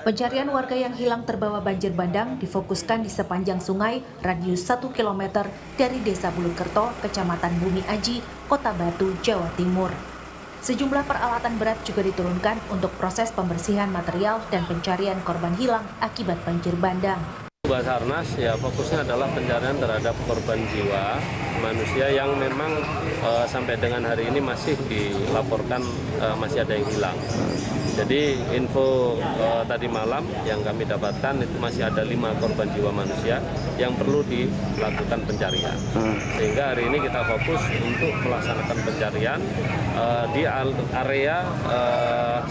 Pencarian warga yang hilang terbawa banjir bandang difokuskan di sepanjang sungai radius 1 km dari Desa Bulukerto, Kecamatan Bumi Aji, Kota Batu, Jawa Timur. Sejumlah peralatan berat juga diturunkan untuk proses pembersihan material dan pencarian korban hilang akibat banjir bandang. Basarnas ya fokusnya adalah pencarian terhadap korban jiwa manusia yang memang sampai dengan hari ini masih dilaporkan masih ada yang hilang. Jadi info tadi malam yang kami dapatkan itu masih ada 5 korban jiwa manusia yang perlu dilakukan pencarian. Sehingga hari ini kita fokus untuk melaksanakan pencarian di area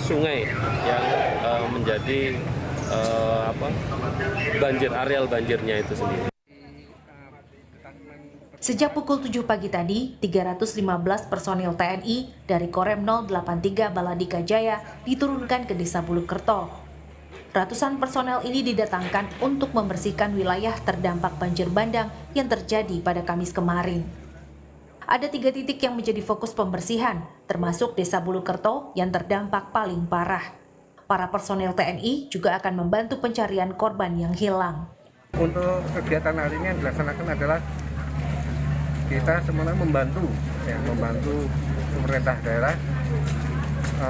sungai yang menjadi areal banjirnya itu sendiri. Sejak pukul 7 pagi tadi, 315 personil TNI dari Korem 083 Baladika Jaya diturunkan ke Desa Bulukerto. Ratusan personel ini didatangkan untuk membersihkan wilayah terdampak banjir bandang yang terjadi pada Kamis kemarin. Ada 3 titik yang menjadi fokus pembersihan, termasuk Desa Bulukerto yang terdampak paling parah. Para personel TNI juga akan membantu pencarian korban yang hilang. Untuk kegiatan hari ini yang dilaksanakan adalah kita semuanya membantu pemerintah daerah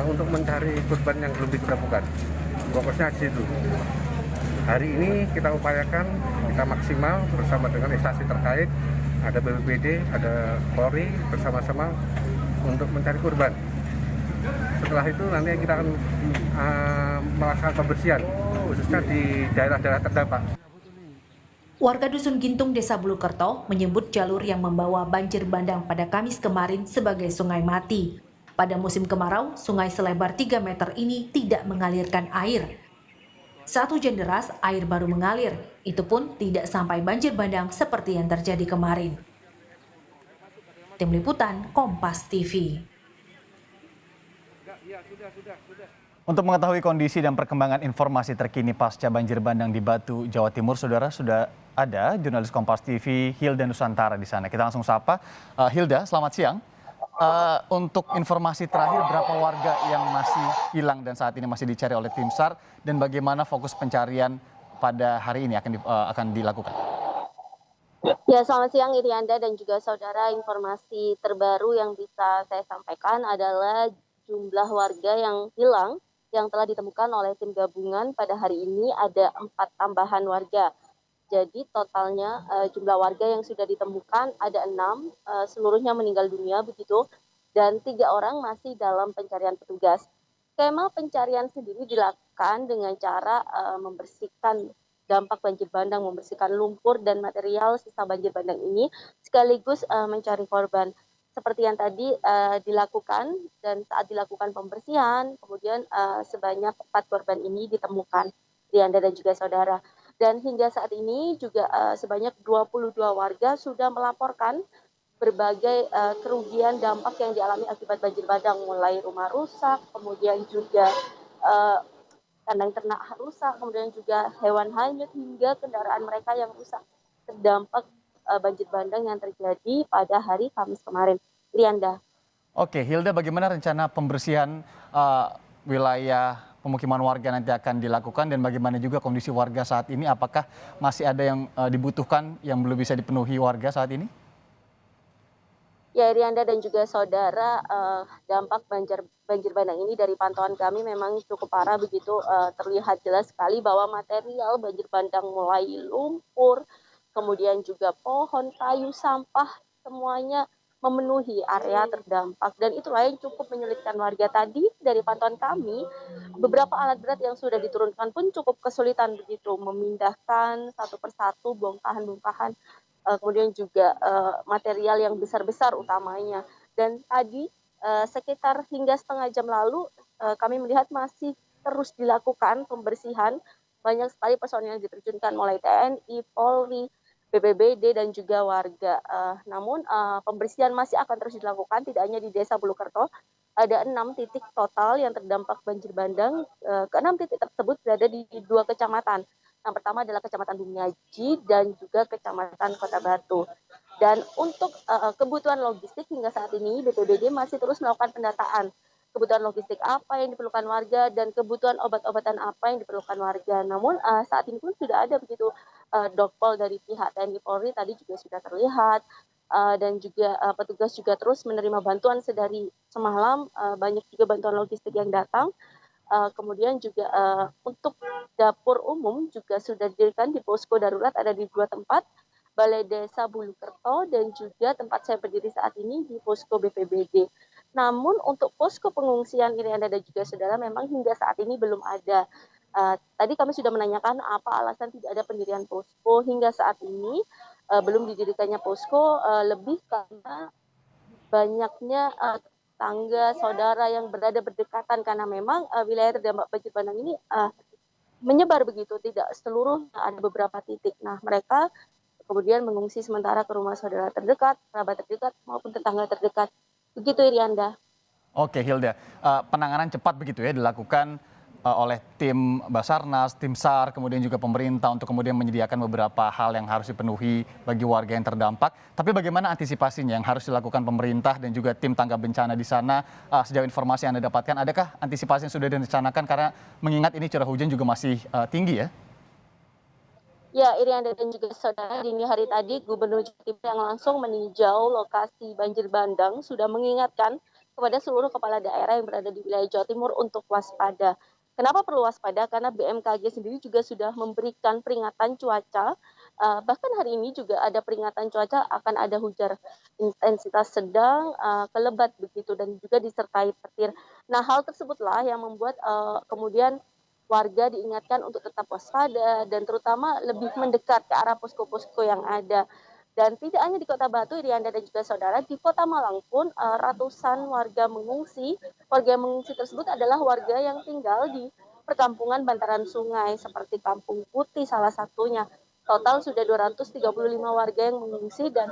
untuk mencari korban yang belum ditemukan. Fokusnya di situ. Hari ini kita upayakan, kita maksimal bersama dengan instansi terkait, ada BPBD, ada Polri bersama-sama untuk mencari korban. Setelah itu nanti kita akan melaksanakan pembersihan khususnya di daerah-daerah terdampak. Warga Dusun Gintung, Desa Bulukerto menyebut jalur yang membawa banjir bandang pada Kamis kemarin sebagai sungai mati. Pada musim kemarau, sungai selebar 3 meter ini tidak mengalirkan air. Saat hujan deras, air baru mengalir. Itu pun tidak sampai banjir bandang seperti yang terjadi kemarin. Tim Liputan, Kompas TV. Untuk mengetahui kondisi dan perkembangan informasi terkini pasca banjir bandang di Batu, Jawa Timur, saudara, sudah ada jurnalis Kompas TV Hilda Nusantara di sana. Kita langsung sapa. Hilda, selamat siang. Untuk informasi terakhir, berapa warga yang masih hilang dan saat ini masih dicari oleh tim SAR, dan bagaimana fokus pencarian pada hari ini akan dilakukan? Ya, selamat siang Irianda dan juga saudara. Informasi terbaru yang bisa saya sampaikan adalah jumlah warga yang hilang yang telah ditemukan oleh tim gabungan pada hari ini ada 4 tambahan warga. Jadi totalnya jumlah warga yang sudah ditemukan ada 6, seluruhnya meninggal dunia begitu, dan 3 orang masih dalam pencarian petugas. Skema pencarian sendiri dilakukan dengan cara membersihkan dampak banjir bandang, membersihkan lumpur dan material sisa banjir bandang ini, sekaligus mencari korban. Seperti yang tadi dilakukan, dan saat dilakukan pembersihan, kemudian sebanyak 4 korban ini ditemukan, Rianda dan juga saudara. Dan hingga saat ini juga sebanyak 22 warga sudah melaporkan berbagai kerugian dampak yang dialami akibat banjir bandang, mulai rumah rusak, kemudian juga kandang ternak rusak, kemudian juga hewan hanyut, hingga kendaraan mereka yang rusak terdampak banjir bandang yang terjadi pada hari Kamis kemarin. Rianda. Oke, Hilda, bagaimana rencana pembersihan wilayah pemukiman warga nanti akan dilakukan, dan bagaimana juga kondisi warga saat ini? Apakah masih ada yang dibutuhkan yang belum bisa dipenuhi warga saat ini? Ya, Rianda dan juga saudara, dampak banjir bandang ini dari pantauan kami memang cukup parah begitu, terlihat jelas sekali bahwa material banjir bandang mulai lumpur, kemudian juga pohon, kayu, sampah, semuanya memenuhi area terdampak, dan itulah yang cukup menyulitkan warga. Tadi dari pantauan kami, beberapa alat berat yang sudah diturunkan pun cukup kesulitan begitu memindahkan satu persatu bongkahan-bongkahan, kemudian juga material yang besar-besar utamanya. Dan tadi sekitar hingga setengah jam lalu kami melihat masih terus dilakukan pembersihan, banyak sekali personil yang diterjunkan mulai TNI, Polri, BPBD dan juga warga. Namun pembersihan masih akan terus dilakukan, tidak hanya di Desa Bulukerto, ada 6 titik total yang terdampak banjir bandang. Ke-6 titik tersebut berada di 2 kecamatan. Yang pertama adalah Kecamatan Bumiaji dan juga Kecamatan Kota Batu. Dan untuk kebutuhan logistik hingga saat ini BPBD masih terus melakukan pendataan kebutuhan logistik apa yang diperlukan warga dan kebutuhan obat-obatan apa yang diperlukan warga. Namun saat ini pun sudah ada begitu dokpol dari pihak TNI Polri tadi juga sudah terlihat, dan juga petugas juga terus menerima bantuan sedari semalam, banyak juga bantuan logistik yang datang. Kemudian juga untuk dapur umum juga sudah didirikan di posko darurat ada di 2 tempat, Balai Desa Bulukerto dan juga tempat saya berdiri saat ini di posko BPBD. Namun untuk posko pengungsian Irianda dan juga saudara memang hingga saat ini belum ada. Tadi kami sudah menanyakan apa alasan tidak ada pendirian posko hingga saat ini, belum didirikannya posko, lebih karena banyaknya tetangga, saudara yang berada berdekatan karena memang wilayah terdampak banjir bandang ini menyebar begitu, tidak seluruhnya, ada beberapa titik. Nah, mereka kemudian mengungsi sementara ke rumah saudara terdekat, kerabat terdekat, maupun tetangga terdekat. Begitu, Irianda. Oke, Hilda. Penanganan cepat begitu ya dilakukan oleh tim Basarnas, tim SAR, kemudian juga pemerintah untuk kemudian menyediakan beberapa hal yang harus dipenuhi bagi warga yang terdampak. Tapi bagaimana antisipasinya yang harus dilakukan pemerintah dan juga tim tanggap bencana di sana? Sejauh informasi yang Anda dapatkan, adakah antisipasi yang sudah direncanakan? Karena mengingat ini curah hujan juga masih tinggi ya? Ya, Irianda dan juga saudara, dini hari tadi Gubernur Jawa Timur yang langsung meninjau lokasi banjir bandang sudah mengingatkan kepada seluruh kepala daerah yang berada di wilayah Jawa Timur untuk waspada. Kenapa perlu waspada? Karena BMKG sendiri juga sudah memberikan peringatan cuaca. Bahkan hari ini juga ada peringatan cuaca akan ada hujan intensitas sedang ke lebat begitu dan juga disertai petir. Nah, hal tersebutlah yang membuat kemudian warga diingatkan untuk tetap waspada dan terutama lebih mendekat ke arah posko-posko yang ada. Dan tidak hanya di Kota Batu, Irianda dan juga saudara, di Kota Malang pun ratusan warga mengungsi. Warga yang mengungsi tersebut adalah warga yang tinggal di perkampungan bantaran sungai seperti Kampung Putih salah satunya. Total sudah 235 warga yang mengungsi dan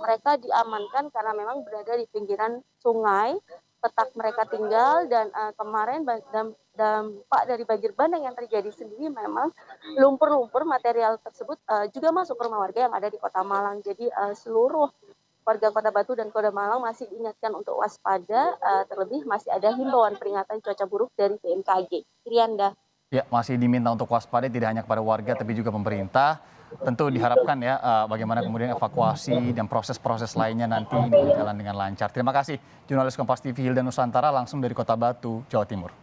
mereka diamankan karena memang berada di pinggiran sungai petak mereka tinggal dan kemarin dampak dari banjir bandang yang terjadi sendiri memang lumpur-lumpur material tersebut juga masuk ke rumah warga yang ada di Kota Malang. Jadi seluruh warga Kota Batu dan Kota Malang masih diingatkan untuk waspada, terlebih masih ada himbauan peringatan cuaca buruk dari BMKG. Irianda. Ya, masih diminta untuk waspada tidak hanya kepada warga tapi juga pemerintah. Tentu diharapkan ya bagaimana kemudian evakuasi dan proses-proses lainnya nanti ini berjalan dengan lancar. Terima kasih jurnalis Kompas TV Hilda Nusantara langsung dari Kota Batu, Jawa Timur.